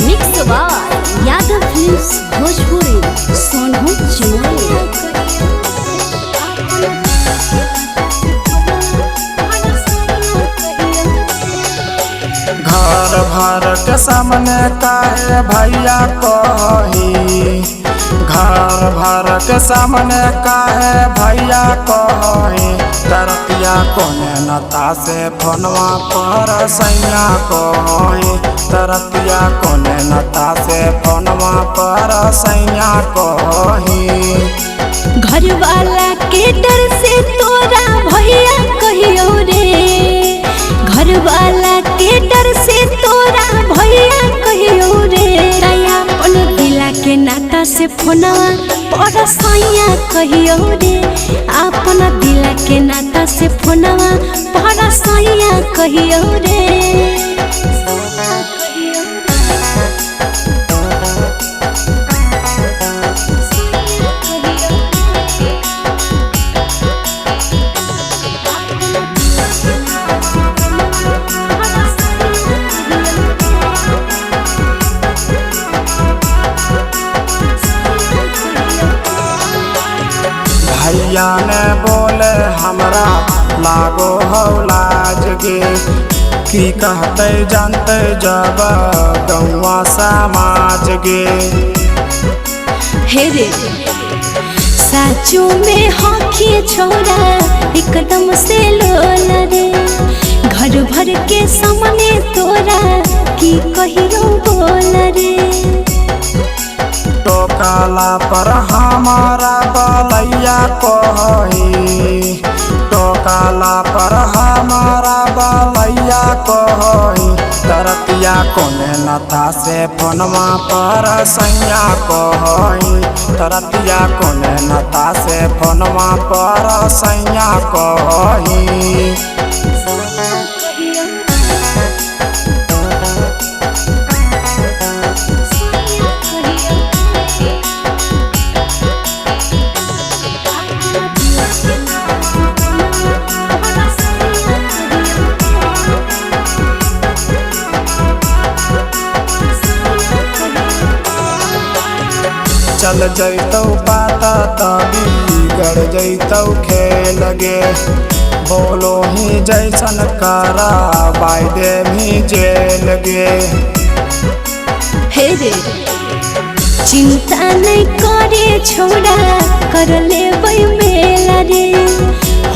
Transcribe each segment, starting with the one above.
Mix बार Yadav films Bhojpuri Sonu चिमोली। घर भर के सामने काहे भैया कही, घर भर के सामने काहे भैया कही, तरतिया कोने नता से फोनवा पर सैया कही, तरतिया कोने नता से फोनवा पर सैया कही। घर वाला के डर से तोरा भैया कहियो रे, घर वाला के डर से तोरा भैया कहियो रे, अपन दिला के नाता से फोनवा पर सैया कहियो रे, अपन दिला के नाता से फोनवा पर सैया कहियो रे। भैया ने बोले हमरा लागो हो लाज गे, की कहते जानते जब गौवा समाज गे। हे रे साचो में हॉकी छोरा एकदम से लोला रे, घर भर के सामने तोरा की कहियो बोल रे, टोकाला पर हमारा बलैया कही, टोकाला पर हमारा बलैया कही, तरतिया कोने नथा से फोनवा पर सैया कही, तरतिया कोने नथा से फोनवा पर सैया कही। चल जैतौ पाता तभी गड़ जैतौ खेल गे, बोलो ही जैसन करा वायदे भी जेल गे। हे रे चिंता नहीं करे छोड़ा कर ले मेला रे,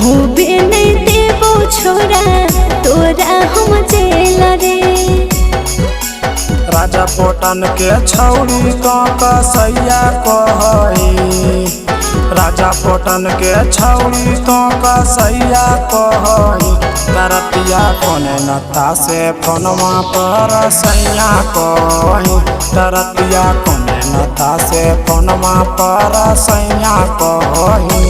होबे नहीं देबो छोड़ा तोरा हम जेल रे, राजा पोटन के छौरी तो कसैया कही, राजा पोटन के छौरी तो कसैया कही, तरतिया कोने नता से फोनवा पर सैया कही, तरतिया कोने नता से फोनवा पर सैया कही।